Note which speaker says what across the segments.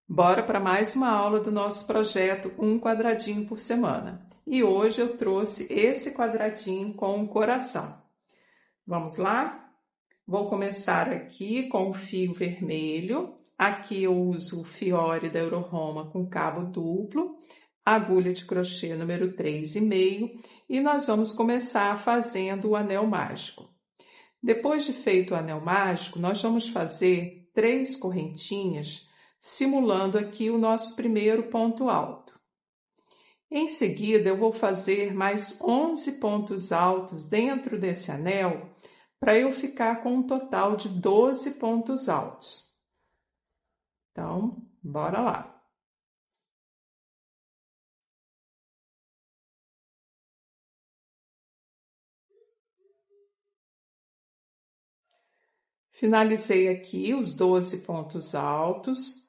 Speaker 1: Bora para mais uma aula do nosso projeto Um Quadradinho por Semana. E hoje eu trouxe esse quadradinho com um coração. Vamos lá? Vou começar aqui com o fio vermelho. Aqui eu uso o fiore da Euro-Roma com cabo duplo, agulha de crochê número 3,5 e nós vamos começar fazendo o anel mágico. Depois de feito o anel mágico, nós vamos fazer 3 correntinhas, simulando aqui o nosso primeiro ponto alto. Em seguida, eu vou fazer mais 11 pontos altos dentro desse anel, para eu ficar com um total de 12 pontos altos. Então, bora lá. Finalizei aqui os 12 pontos altos.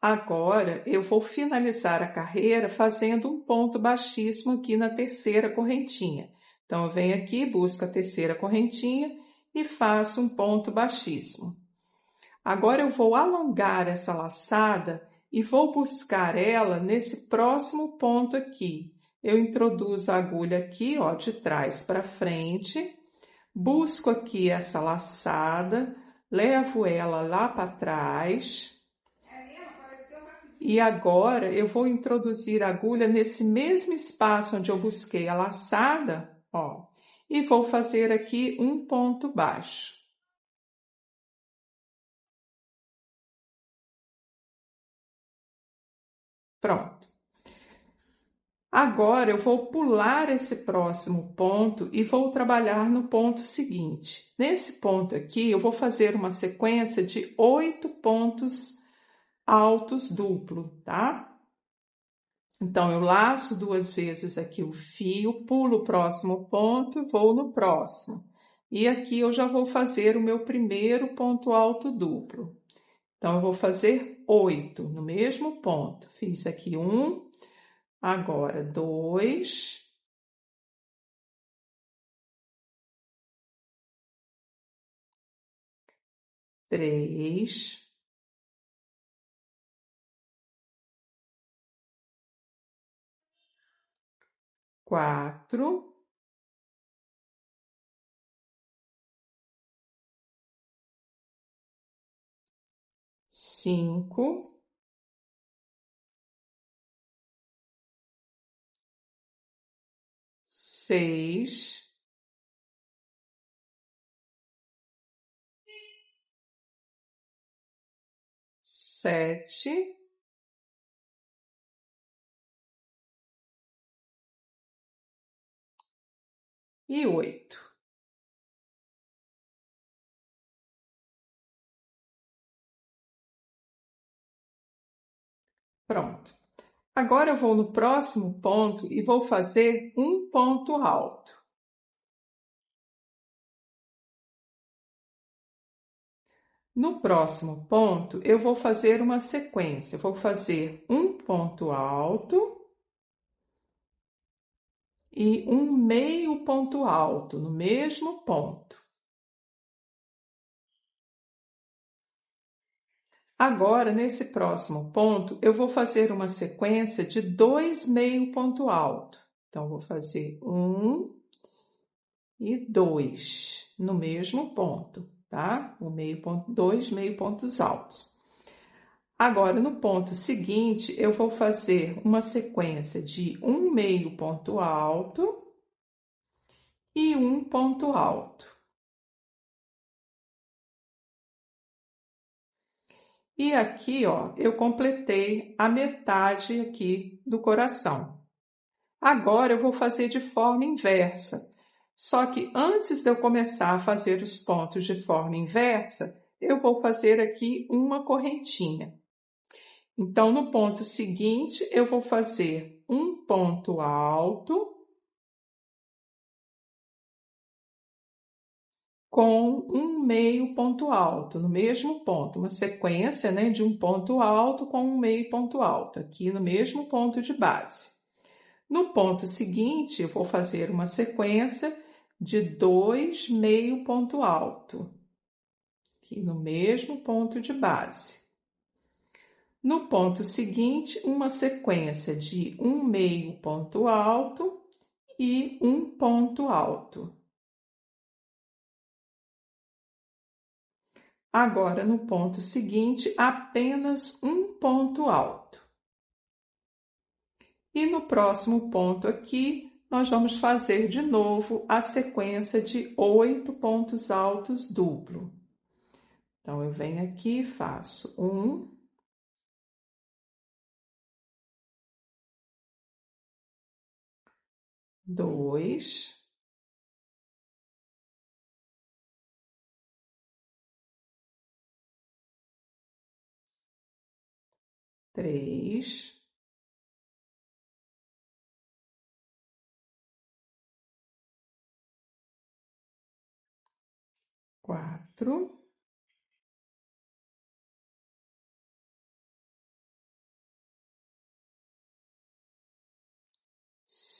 Speaker 1: Agora, eu vou finalizar a carreira fazendo um ponto baixíssimo aqui na terceira correntinha. Então, eu venho aqui, busco a terceira correntinha e faço um ponto baixíssimo. Agora, eu vou alongar essa laçada e vou buscar ela nesse próximo ponto aqui. Eu introduzo a agulha aqui, ó, de trás para frente, busco aqui essa laçada, levo ela lá para trás. E agora eu vou introduzir a agulha nesse mesmo espaço onde eu busquei a laçada, ó, e vou fazer aqui um ponto baixo. Pronto. Agora eu vou pular esse próximo ponto e vou trabalhar no ponto seguinte. Nesse ponto aqui, eu vou fazer uma sequência de 8 pontos altos duplo, tá? Então, eu laço 2 vezes aqui o fio, pulo o próximo ponto e vou no próximo. E aqui eu já vou fazer o meu primeiro ponto alto duplo. Então, eu vou fazer 8 no mesmo ponto. Fiz aqui 1, agora 2, 3, 4, 5, 6, 7 e 8. Pronto. Agora eu vou no próximo ponto e vou fazer um ponto alto. No próximo ponto, eu vou fazer uma sequência. Eu vou fazer um ponto alto e um meio ponto alto no mesmo ponto. Agora, nesse próximo ponto, eu vou fazer uma sequência de 2 meio ponto alto. Então, vou fazer 1 e 2 no mesmo ponto, tá? O meio ponto, 2 meio pontos altos. Agora, no ponto seguinte, eu vou fazer uma sequência de um meio ponto alto e um ponto alto. E aqui, ó, eu completei a metade aqui do coração. Agora eu vou fazer de forma inversa. Só que antes de eu começar a fazer os pontos de forma inversa, eu vou fazer aqui uma correntinha. Então, no ponto seguinte, eu vou fazer um ponto alto com um meio ponto alto, no mesmo ponto, uma sequência, né, de um ponto alto com um meio ponto alto, aqui no mesmo ponto de base. No ponto seguinte, eu vou fazer uma sequência de 2 meio ponto alto, aqui no mesmo ponto de base. No ponto seguinte, uma sequência de um meio ponto alto e um ponto alto. Agora, no ponto seguinte, apenas um ponto alto. E no próximo ponto aqui, nós vamos fazer de novo a sequência de 8 pontos altos duplo. Então, eu venho aqui e faço 1, 2, 3, 4,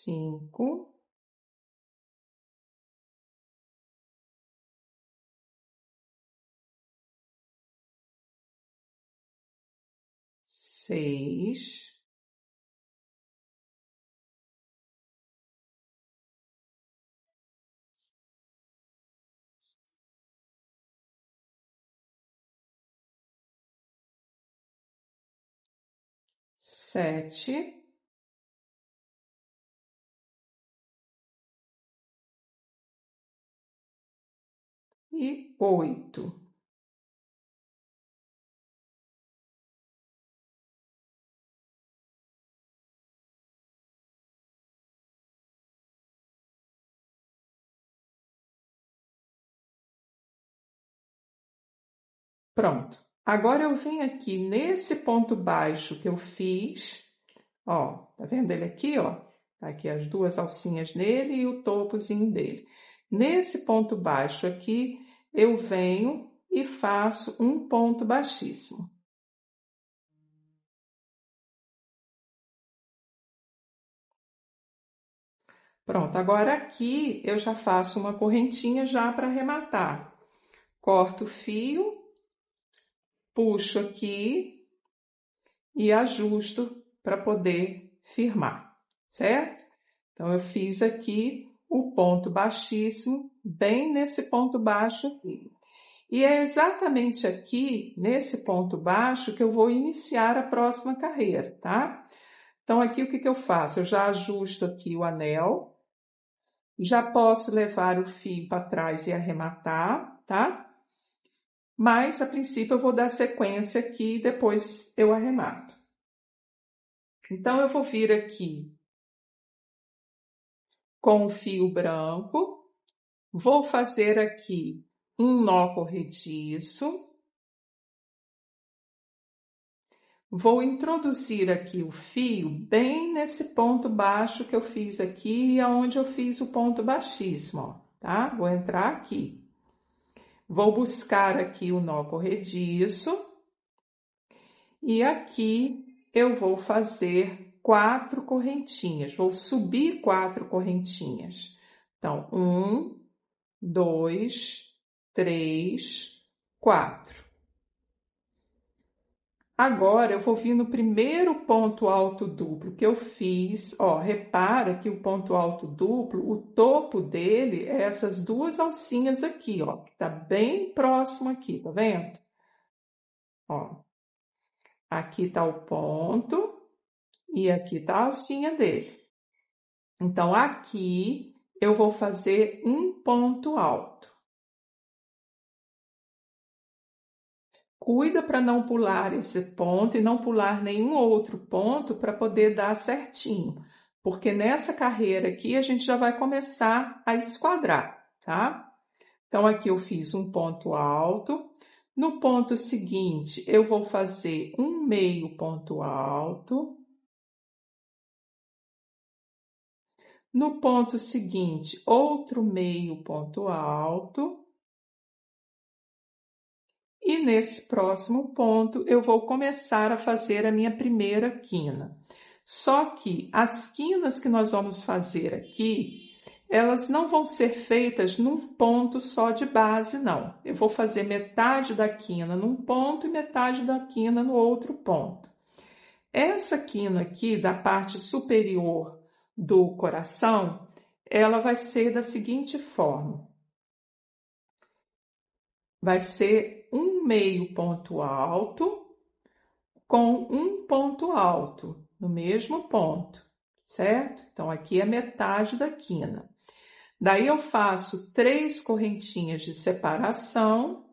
Speaker 1: 5, 6, 7 e 8. Pronto. Agora eu venho aqui nesse ponto baixo que eu fiz, ó, tá vendo ele aqui, ó? Tá aqui as duas alcinhas nele e o topozinho dele. Nesse ponto baixo aqui, eu venho e faço um ponto baixíssimo. Pronto, agora aqui eu já faço uma correntinha já para arrematar. Corto o fio, puxo aqui e ajusto para poder firmar, certo? Então, eu fiz aqui o ponto baixíssimo, bem nesse ponto baixo aqui. E é exatamente aqui, nesse ponto baixo, que eu vou iniciar a próxima carreira, tá? Então, aqui o que eu faço? Eu já ajusto aqui o anel, já posso levar o fio para trás e arrematar, tá? Mas, a princípio, eu vou dar sequência aqui e depois eu arremato. Então, eu vou vir aqui com o fio branco, vou fazer aqui um nó corrediço, vou introduzir aqui o fio bem nesse ponto baixo que eu fiz aqui, aonde eu fiz o ponto baixíssimo, ó, tá? Vou entrar aqui. Vou buscar aqui o nó corrediço e aqui eu vou fazer 4 correntinhas, vou subir 4 correntinhas. Então, 1, 2, 3, 4. Agora, eu vou vir no primeiro ponto alto duplo que eu fiz. Ó, repara que o ponto alto duplo, o topo dele é essas duas alcinhas aqui, ó, que tá bem próximo aqui, tá vendo? Ó, aqui tá o ponto e aqui tá a alcinha dele. Então, aqui eu vou fazer um ponto alto. Cuida para não pular esse ponto e não pular nenhum outro ponto para poder dar certinho, porque nessa carreira aqui a gente já vai começar a esquadrar, tá? Então, aqui eu fiz um ponto alto. No ponto seguinte, eu vou fazer um meio ponto alto. No ponto seguinte, outro meio ponto alto. E nesse próximo ponto, eu vou começar a fazer a minha primeira quina. Só que as quinas que nós vamos fazer aqui, elas não vão ser feitas num ponto só de base, não. Eu vou fazer metade da quina num ponto e metade da quina no outro ponto. Essa quina aqui, da parte superior do coração, ela vai ser da seguinte forma. Vai ser um meio ponto alto com um ponto alto no mesmo ponto, certo? Então, aqui é metade da quina. Daí eu faço 3 correntinhas de separação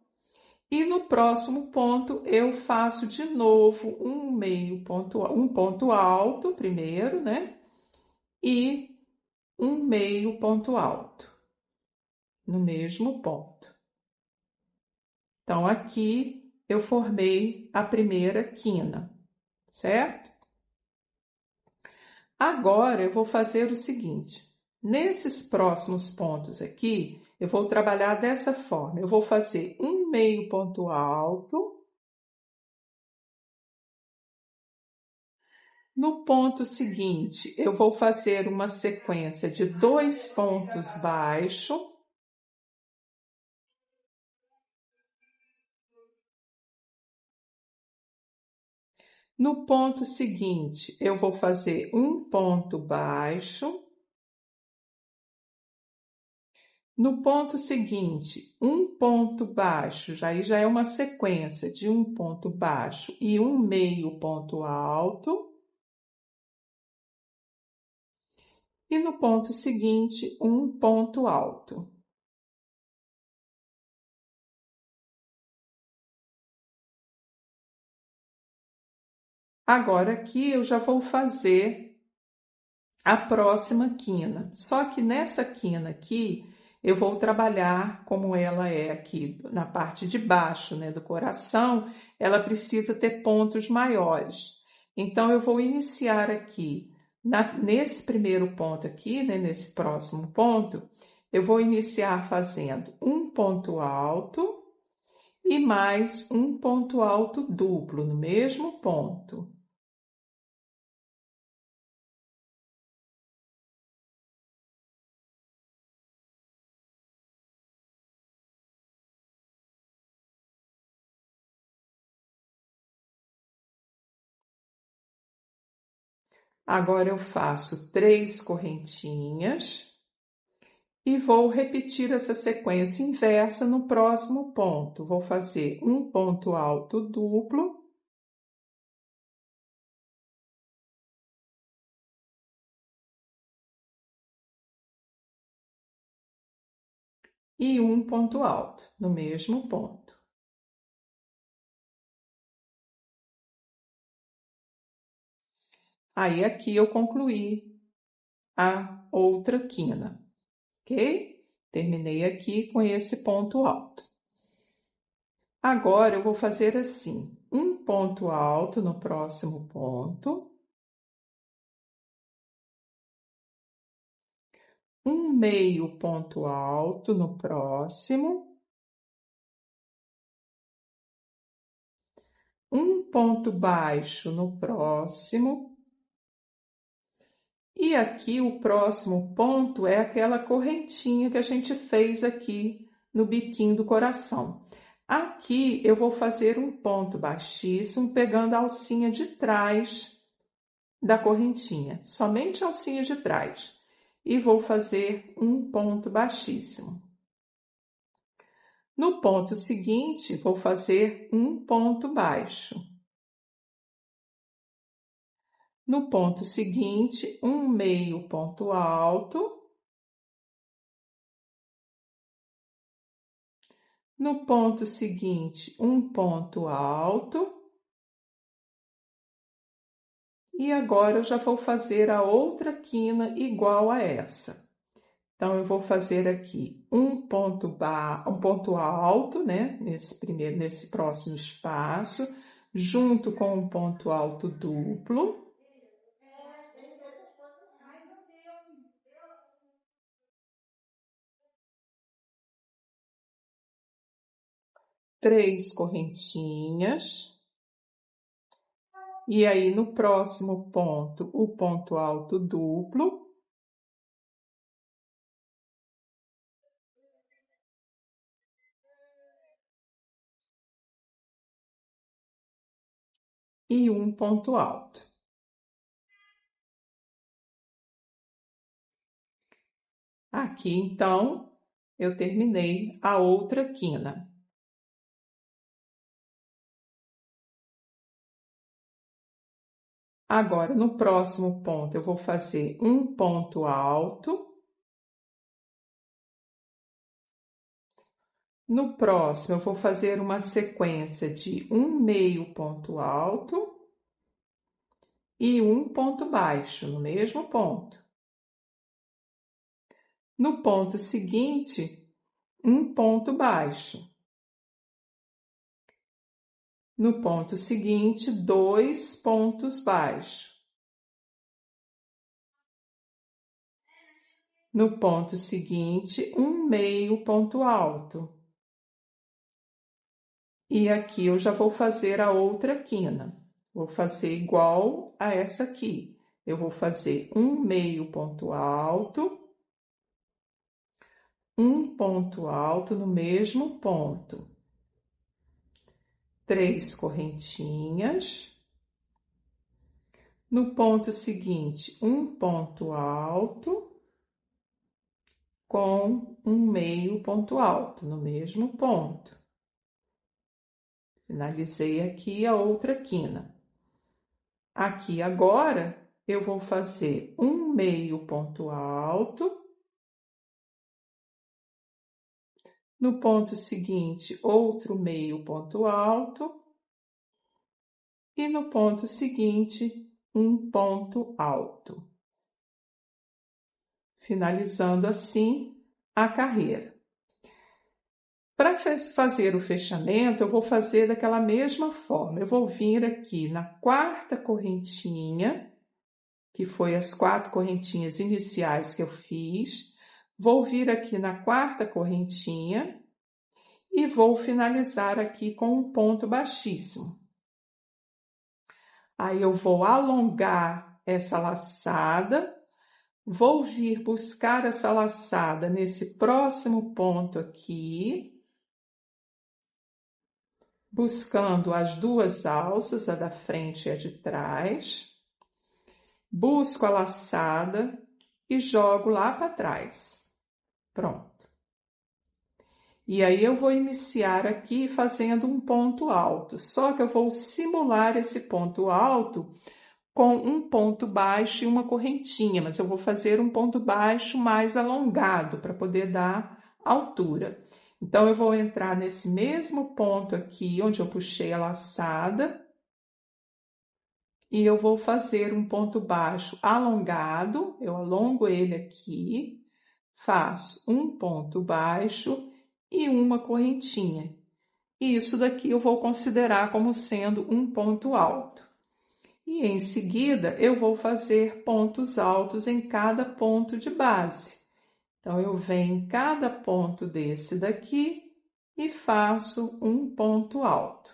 Speaker 1: e no próximo ponto eu faço de novo um ponto alto primeiro, né? E um meio ponto alto no mesmo ponto. Então, aqui eu formei a primeira quina, certo? Agora eu vou fazer o seguinte: nesses próximos pontos aqui, eu vou trabalhar dessa forma. Eu vou fazer um meio ponto alto. No ponto seguinte, eu vou fazer uma sequência de 2 pontos baixos. No ponto seguinte, eu vou fazer um ponto baixo. No ponto seguinte, um ponto baixo, aí já é uma sequência de um ponto baixo e um meio ponto alto. E no ponto seguinte, um ponto alto. Agora aqui eu já vou fazer a próxima quina. Só que nessa quina aqui, eu vou trabalhar como ela é aqui na parte de baixo, né, do coração, ela precisa ter pontos maiores. Então, eu vou iniciar aqui, nesse primeiro ponto aqui, né, nesse próximo ponto, eu vou iniciar fazendo um ponto alto e mais um ponto alto duplo no mesmo ponto. Agora eu faço 3 correntinhas e vou repetir essa sequência inversa no próximo ponto. Vou fazer um ponto alto duplo e um ponto alto no mesmo ponto. Aí aqui eu concluí a outra quina, ok? Terminei aqui com esse ponto alto. Agora eu vou fazer assim, um ponto alto no próximo ponto, um meio ponto alto no próximo, um ponto baixo no próximo. E aqui o próximo ponto é aquela correntinha que a gente fez aqui no biquinho do coração. Aqui eu vou fazer um ponto baixíssimo pegando a alcinha de trás da correntinha, somente a alcinha de trás. E vou fazer um ponto baixíssimo. No ponto seguinte, vou fazer um ponto baixo. No ponto seguinte, um meio ponto alto. No ponto seguinte, um ponto alto. E agora eu já vou fazer a outra quina igual a essa. Então, eu vou fazer aqui um ponto alto, né? Nesse próximo espaço, junto com um ponto alto duplo. 3 correntinhas. E aí, no próximo ponto, o ponto alto duplo. E um ponto alto. Aqui, então, eu terminei a outra quina. Agora, no próximo ponto, eu vou fazer um ponto alto. No próximo, eu vou fazer uma sequência de um meio ponto alto e um ponto baixo, no mesmo ponto. No ponto seguinte, um ponto baixo. No ponto seguinte, 2 pontos baixos. No ponto seguinte, um meio ponto alto. E aqui eu já vou fazer a outra quina. Vou fazer igual a essa aqui. Eu vou fazer um meio ponto alto, um ponto alto no mesmo ponto. 3 correntinhas. No ponto seguinte, um ponto alto com um meio ponto alto no mesmo ponto. Finalizei aqui a outra quina. Aqui agora eu vou fazer um meio ponto alto. No ponto seguinte, outro meio ponto alto. E no ponto seguinte, um ponto alto. Finalizando assim a carreira. Para fazer o fechamento, eu vou fazer daquela mesma forma. Eu vou vir aqui na quarta correntinha, que foi as 4 correntinhas iniciais que eu fiz. Vou vir aqui na quarta correntinha e vou finalizar aqui com um ponto baixíssimo. Aí eu vou alongar essa laçada, vou vir buscar essa laçada nesse próximo ponto aqui, buscando as 2 alças, a da frente e a de trás. Busco a laçada e jogo lá para trás. Pronto. E aí eu vou iniciar aqui fazendo um ponto alto, só que eu vou simular esse ponto alto com um ponto baixo e uma correntinha, mas eu vou fazer um ponto baixo mais alongado para poder dar altura. Então, eu vou entrar nesse mesmo ponto aqui, onde eu puxei a laçada, e eu vou fazer um ponto baixo alongado, eu alongo ele aqui, faço um ponto baixo e uma correntinha. E isso daqui eu vou considerar como sendo um ponto alto. E em seguida, eu vou fazer pontos altos em cada ponto de base. Então, eu venho em cada ponto desse daqui e faço um ponto alto.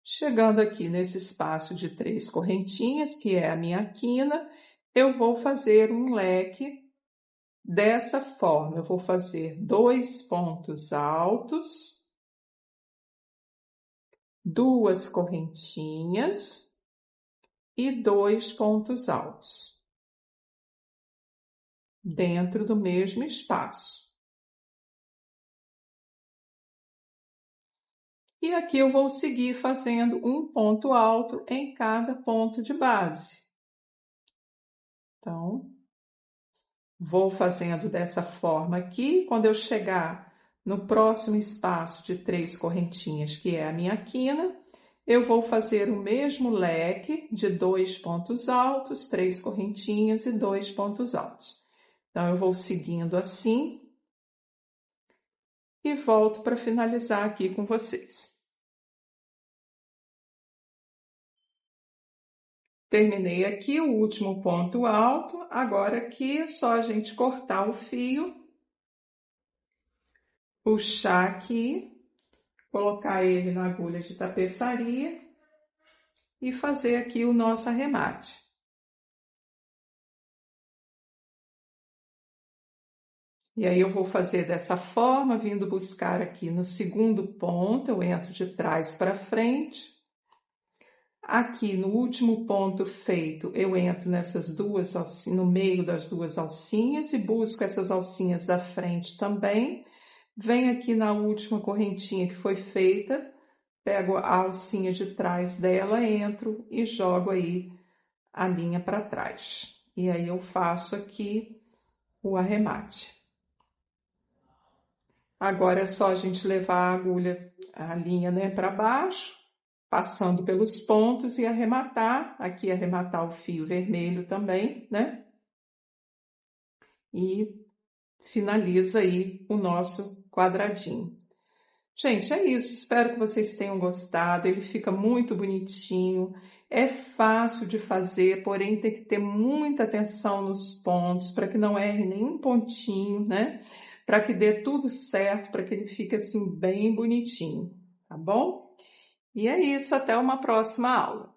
Speaker 1: Chegando aqui nesse espaço de 3 correntinhas, que é a minha quina, eu vou fazer um leque dessa forma. Eu vou fazer 2 pontos altos, 2 correntinhas e 2 pontos altos, dentro do mesmo espaço. E aqui eu vou seguir fazendo um ponto alto em cada ponto de base. Então, vou fazendo dessa forma aqui. Quando eu chegar no próximo espaço de 3 correntinhas, que é a minha quina, eu vou fazer o mesmo leque de 2 pontos altos, 3 correntinhas e 2 pontos altos. Então, eu vou seguindo assim e volto para finalizar aqui com vocês. Terminei aqui o último ponto alto, agora aqui é só a gente cortar o fio, puxar aqui, colocar ele na agulha de tapeçaria e fazer aqui o nosso arremate. E aí eu vou fazer dessa forma, vindo buscar aqui no segundo ponto, eu entro de trás para frente. Aqui no último ponto feito, eu entro nessas duas alcinhas, no meio das duas alcinhas e busco essas alcinhas da frente também. Venho aqui na última correntinha que foi feita, pego a alcinha de trás dela, entro e jogo aí a linha para trás. E aí eu faço aqui o arremate. Agora é só a gente levar a agulha, a linha, né, para baixo, passando pelos pontos e arrematar. Aqui arrematar o fio vermelho também, né? E finaliza aí o nosso quadradinho. Gente, é isso. Espero que vocês tenham gostado. Ele fica muito bonitinho. É fácil de fazer, porém tem que ter muita atenção nos pontos para que não erre nenhum pontinho, né? Para que dê tudo certo, para que ele fique assim bem bonitinho, tá bom? E é isso, até uma próxima aula.